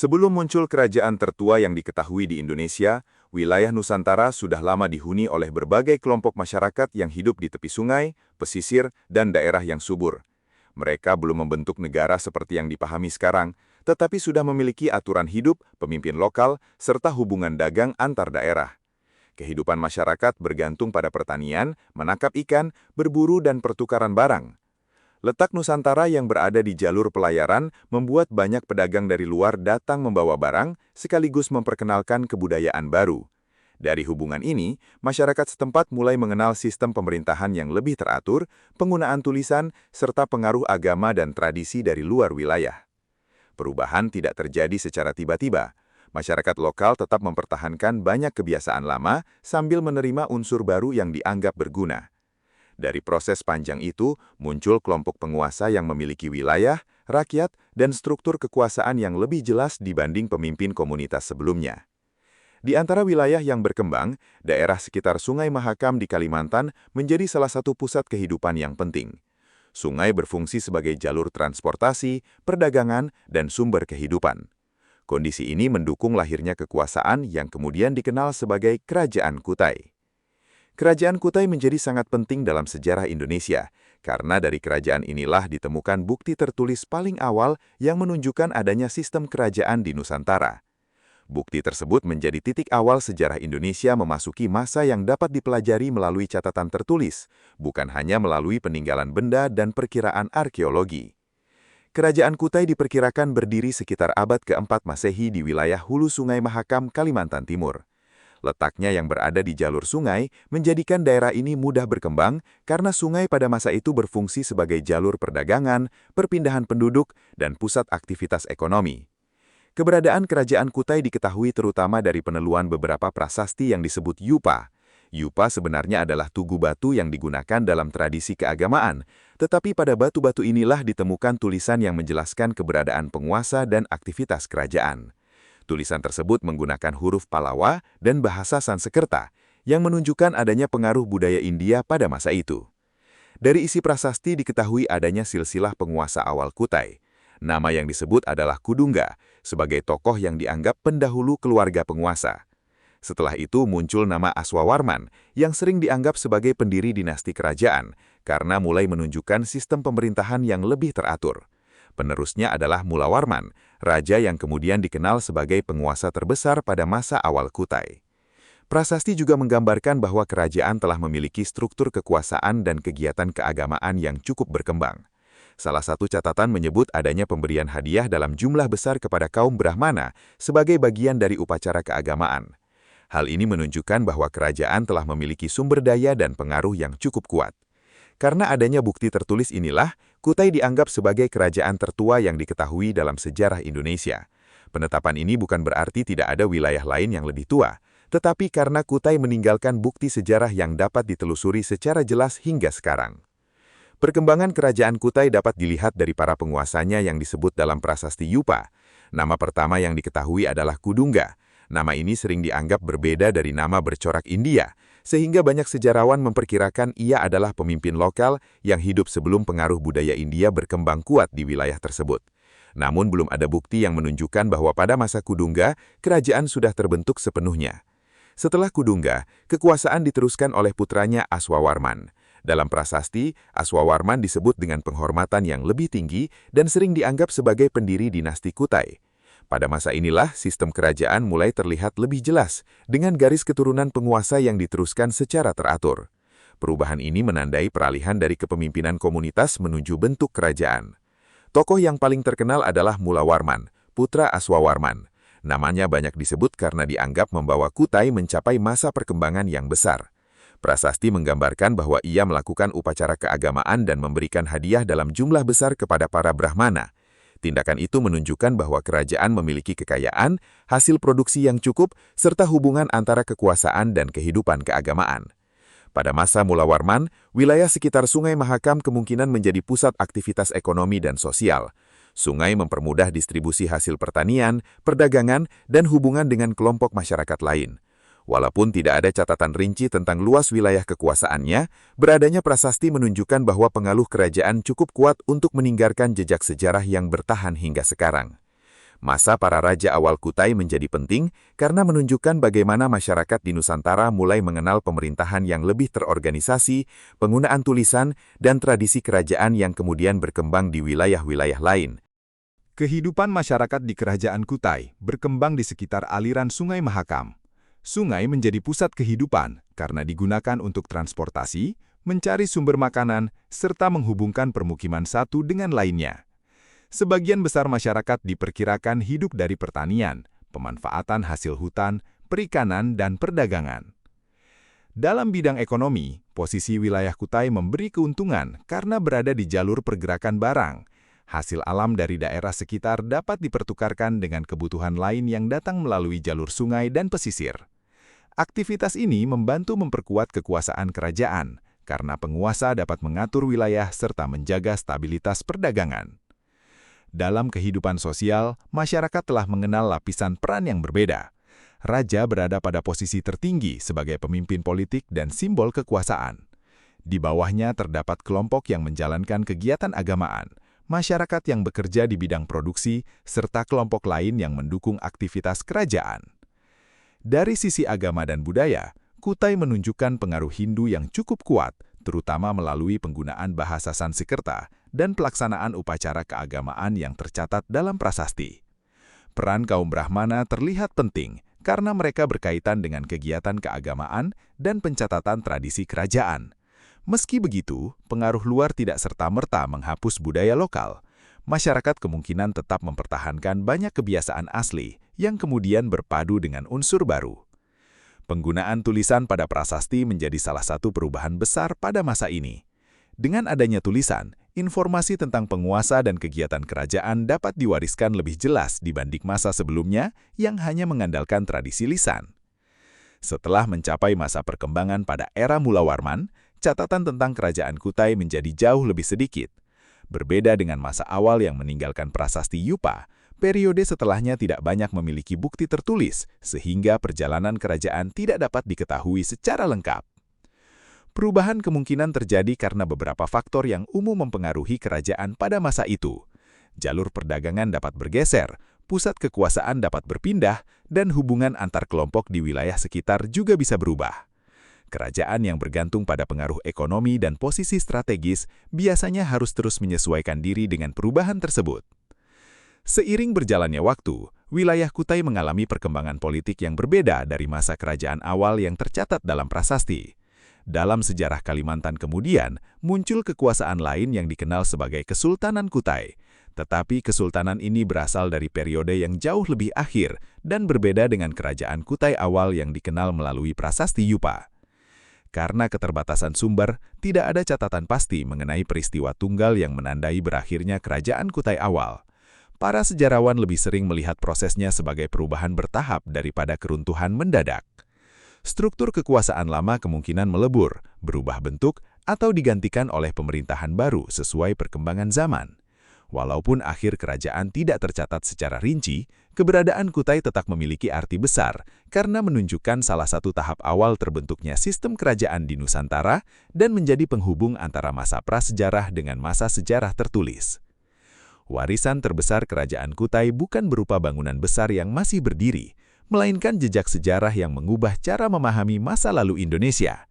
Sebelum muncul kerajaan tertua yang diketahui di Indonesia, wilayah Nusantara sudah lama dihuni oleh berbagai kelompok masyarakat yang hidup di tepi sungai, pesisir, dan daerah yang subur. Mereka belum membentuk negara seperti yang dipahami sekarang, tetapi sudah memiliki aturan hidup, pemimpin lokal, serta hubungan dagang antar daerah. Kehidupan masyarakat bergantung pada pertanian, menangkap ikan, berburu, dan pertukaran barang. Letak Nusantara yang berada di jalur pelayaran membuat banyak pedagang dari luar datang membawa barang, sekaligus memperkenalkan kebudayaan baru. Dari hubungan ini, masyarakat setempat mulai mengenal sistem pemerintahan yang lebih teratur, penggunaan tulisan, serta pengaruh agama dan tradisi dari luar wilayah. Perubahan tidak terjadi secara tiba-tiba. Masyarakat lokal tetap mempertahankan banyak kebiasaan lama sambil menerima unsur baru yang dianggap berguna. Dari proses panjang itu, muncul kelompok penguasa yang memiliki wilayah, rakyat, dan struktur kekuasaan yang lebih jelas dibanding pemimpin komunitas sebelumnya. Di antara wilayah yang berkembang, daerah sekitar Sungai Mahakam di Kalimantan menjadi salah satu pusat kehidupan yang penting. Sungai berfungsi sebagai jalur transportasi, perdagangan, dan sumber kehidupan. Kondisi ini mendukung lahirnya kekuasaan yang kemudian dikenal sebagai Kerajaan Kutai. Kerajaan Kutai menjadi sangat penting dalam sejarah Indonesia, karena dari kerajaan inilah ditemukan bukti tertulis paling awal yang menunjukkan adanya sistem kerajaan di Nusantara. Bukti tersebut menjadi titik awal sejarah Indonesia memasuki masa yang dapat dipelajari melalui catatan tertulis, bukan hanya melalui peninggalan benda dan perkiraan arkeologi. Kerajaan Kutai diperkirakan berdiri sekitar abad ke-4 Masehi di wilayah hulu Sungai Mahakam, Kalimantan Timur. Letaknya yang berada di jalur sungai menjadikan daerah ini mudah berkembang karena sungai pada masa itu berfungsi sebagai jalur perdagangan, perpindahan penduduk, dan pusat aktivitas ekonomi. Keberadaan Kerajaan Kutai diketahui terutama dari peneluan beberapa prasasti yang disebut yupa. Yupa sebenarnya adalah tugu batu yang digunakan dalam tradisi keagamaan, tetapi pada batu-batu inilah ditemukan tulisan yang menjelaskan keberadaan penguasa dan aktivitas kerajaan. Tulisan tersebut menggunakan huruf Palawa dan bahasa Sanskerta, yang menunjukkan adanya pengaruh budaya India pada masa itu. Dari isi prasasti diketahui adanya silsilah penguasa awal Kutai. Nama yang disebut adalah Kudungga, sebagai tokoh yang dianggap pendahulu keluarga penguasa. Setelah itu muncul nama Aswawarman, yang sering dianggap sebagai pendiri dinasti kerajaan, karena mulai menunjukkan sistem pemerintahan yang lebih teratur. Penerusnya adalah Mulawarman, raja yang kemudian dikenal sebagai penguasa terbesar pada masa awal Kutai. Prasasti juga menggambarkan bahwa kerajaan telah memiliki struktur kekuasaan dan kegiatan keagamaan yang cukup berkembang. Salah satu catatan menyebut adanya pemberian hadiah dalam jumlah besar kepada kaum Brahmana sebagai bagian dari upacara keagamaan. Hal ini menunjukkan bahwa kerajaan telah memiliki sumber daya dan pengaruh yang cukup kuat. Karena adanya bukti tertulis inilah, Kutai dianggap sebagai kerajaan tertua yang diketahui dalam sejarah Indonesia. Penetapan ini bukan berarti tidak ada wilayah lain yang lebih tua, tetapi karena Kutai meninggalkan bukti sejarah yang dapat ditelusuri secara jelas hingga sekarang. Perkembangan kerajaan Kutai dapat dilihat dari para penguasanya yang disebut dalam prasasti Yupa. Nama pertama yang diketahui adalah Kudungga. Nama ini sering dianggap berbeda dari nama bercorak India, sehingga banyak sejarawan memperkirakan ia adalah pemimpin lokal yang hidup sebelum pengaruh budaya India berkembang kuat di wilayah tersebut. Namun belum ada bukti yang menunjukkan bahwa pada masa Kudungga, kerajaan sudah terbentuk sepenuhnya. Setelah Kudungga, kekuasaan diteruskan oleh putranya Aswawarman. Dalam prasasti, Aswawarman disebut dengan penghormatan yang lebih tinggi dan sering dianggap sebagai pendiri dinasti Kutai. Pada masa inilah, sistem kerajaan mulai terlihat lebih jelas, dengan garis keturunan penguasa yang diteruskan secara teratur. Perubahan ini menandai peralihan dari kepemimpinan komunitas menuju bentuk kerajaan. Tokoh yang paling terkenal adalah Mulawarman, putra Aswawarman. Namanya banyak disebut karena dianggap membawa Kutai mencapai masa perkembangan yang besar. Prasasti menggambarkan bahwa ia melakukan upacara keagamaan dan memberikan hadiah dalam jumlah besar kepada para Brahmana. Tindakan itu menunjukkan bahwa kerajaan memiliki kekayaan, hasil produksi yang cukup, serta hubungan antara kekuasaan dan kehidupan keagamaan. Pada masa Mulawarman, wilayah sekitar Sungai Mahakam kemungkinan menjadi pusat aktivitas ekonomi dan sosial. Sungai mempermudah distribusi hasil pertanian, perdagangan, dan hubungan dengan kelompok masyarakat lain. Walaupun tidak ada catatan rinci tentang luas wilayah kekuasaannya, beradanya prasasti menunjukkan bahwa pengaruh kerajaan cukup kuat untuk meninggalkan jejak sejarah yang bertahan hingga sekarang. Masa para raja awal Kutai menjadi penting karena menunjukkan bagaimana masyarakat di Nusantara mulai mengenal pemerintahan yang lebih terorganisasi, penggunaan tulisan, dan tradisi kerajaan yang kemudian berkembang di wilayah-wilayah lain. Kehidupan masyarakat di Kerajaan Kutai berkembang di sekitar aliran Sungai Mahakam. Sungai menjadi pusat kehidupan karena digunakan untuk transportasi, mencari sumber makanan, serta menghubungkan permukiman satu dengan lainnya. Sebagian besar masyarakat diperkirakan hidup dari pertanian, pemanfaatan hasil hutan, perikanan, dan perdagangan. Dalam bidang ekonomi, posisi wilayah Kutai memberi keuntungan karena berada di jalur pergerakan barang. Hasil alam dari daerah sekitar dapat dipertukarkan dengan kebutuhan lain yang datang melalui jalur sungai dan pesisir. Aktivitas ini membantu memperkuat kekuasaan kerajaan, karena penguasa dapat mengatur wilayah serta menjaga stabilitas perdagangan. Dalam kehidupan sosial, masyarakat telah mengenal lapisan peran yang berbeda. Raja berada pada posisi tertinggi sebagai pemimpin politik dan simbol kekuasaan. Di bawahnya terdapat kelompok yang menjalankan kegiatan agamaan, masyarakat yang bekerja di bidang produksi, serta kelompok lain yang mendukung aktivitas kerajaan. Dari sisi agama dan budaya, Kutai menunjukkan pengaruh Hindu yang cukup kuat, terutama melalui penggunaan bahasa Sanskerta dan pelaksanaan upacara keagamaan yang tercatat dalam prasasti. Peran kaum Brahmana terlihat penting karena mereka berkaitan dengan kegiatan keagamaan dan pencatatan tradisi kerajaan. Meski begitu, pengaruh luar tidak serta-merta menghapus budaya lokal. Masyarakat kemungkinan tetap mempertahankan banyak kebiasaan asli yang kemudian berpadu dengan unsur baru. Penggunaan tulisan pada prasasti menjadi salah satu perubahan besar pada masa ini. Dengan adanya tulisan, informasi tentang penguasa dan kegiatan kerajaan dapat diwariskan lebih jelas dibanding masa sebelumnya yang hanya mengandalkan tradisi lisan. Setelah mencapai masa perkembangan pada era Mula Warman, catatan tentang kerajaan Kutai menjadi jauh lebih sedikit. Berbeda dengan masa awal yang meninggalkan prasasti Yupa, periode setelahnya tidak banyak memiliki bukti tertulis, sehingga perjalanan kerajaan tidak dapat diketahui secara lengkap. Perubahan kemungkinan terjadi karena beberapa faktor yang umum mempengaruhi kerajaan pada masa itu. Jalur perdagangan dapat bergeser, pusat kekuasaan dapat berpindah, dan hubungan antar kelompok di wilayah sekitar juga bisa berubah. Kerajaan yang bergantung pada pengaruh ekonomi dan posisi strategis biasanya harus terus menyesuaikan diri dengan perubahan tersebut. Seiring berjalannya waktu, wilayah Kutai mengalami perkembangan politik yang berbeda dari masa kerajaan awal yang tercatat dalam prasasti. Dalam sejarah Kalimantan kemudian, muncul kekuasaan lain yang dikenal sebagai Kesultanan Kutai. Tetapi kesultanan ini berasal dari periode yang jauh lebih akhir dan berbeda dengan kerajaan Kutai awal yang dikenal melalui prasasti Yupa. Karena keterbatasan sumber, tidak ada catatan pasti mengenai peristiwa tunggal yang menandai berakhirnya kerajaan Kutai awal. Para sejarawan lebih sering melihat prosesnya sebagai perubahan bertahap daripada keruntuhan mendadak. Struktur kekuasaan lama kemungkinan melebur, berubah bentuk, atau digantikan oleh pemerintahan baru sesuai perkembangan zaman. Walaupun akhir kerajaan tidak tercatat secara rinci, keberadaan Kutai tetap memiliki arti besar karena menunjukkan salah satu tahap awal terbentuknya sistem kerajaan di Nusantara dan menjadi penghubung antara masa prasejarah dengan masa sejarah tertulis. Warisan terbesar kerajaan Kutai bukan berupa bangunan besar yang masih berdiri, melainkan jejak sejarah yang mengubah cara memahami masa lalu Indonesia.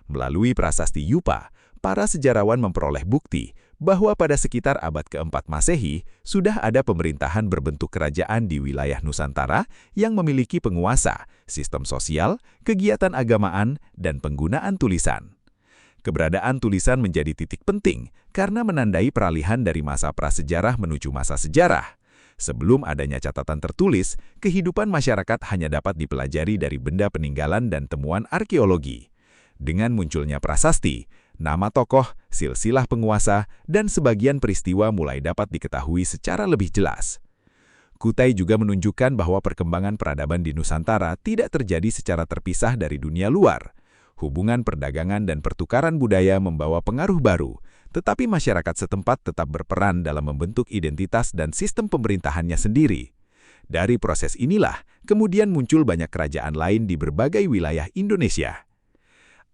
Melalui prasasti Yupa, para sejarawan memperoleh bukti bahwa pada sekitar abad ke-4 Masehi sudah ada pemerintahan berbentuk kerajaan di wilayah Nusantara yang memiliki penguasa, sistem sosial, kegiatan agamaan, dan penggunaan tulisan. Keberadaan tulisan menjadi titik penting karena menandai peralihan dari masa prasejarah menuju masa sejarah. Sebelum adanya catatan tertulis, kehidupan masyarakat hanya dapat dipelajari dari benda peninggalan dan temuan arkeologi. Dengan munculnya prasasti, nama tokoh, silsilah penguasa, dan sebagian peristiwa mulai dapat diketahui secara lebih jelas. Kutai juga menunjukkan bahwa perkembangan peradaban di Nusantara tidak terjadi secara terpisah dari dunia luar. Hubungan perdagangan dan pertukaran budaya membawa pengaruh baru, tetapi masyarakat setempat tetap berperan dalam membentuk identitas dan sistem pemerintahannya sendiri. Dari proses inilah, kemudian muncul banyak kerajaan lain di berbagai wilayah Indonesia.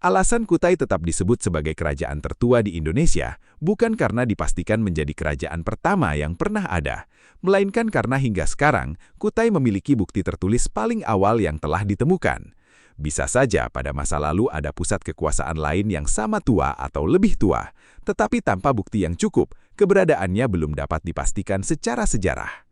Alasan Kutai tetap disebut sebagai kerajaan tertua di Indonesia bukan karena dipastikan menjadi kerajaan pertama yang pernah ada, melainkan karena hingga sekarang Kutai memiliki bukti tertulis paling awal yang telah ditemukan. Bisa saja pada masa lalu ada pusat kekuasaan lain yang sama tua atau lebih tua, tetapi tanpa bukti yang cukup, keberadaannya belum dapat dipastikan secara sejarah.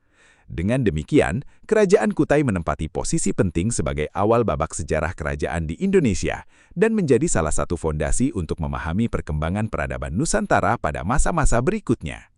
Dengan demikian, kerajaan Kutai menempati posisi penting sebagai awal babak sejarah kerajaan di Indonesia dan menjadi salah satu fondasi untuk memahami perkembangan peradaban Nusantara pada masa-masa berikutnya.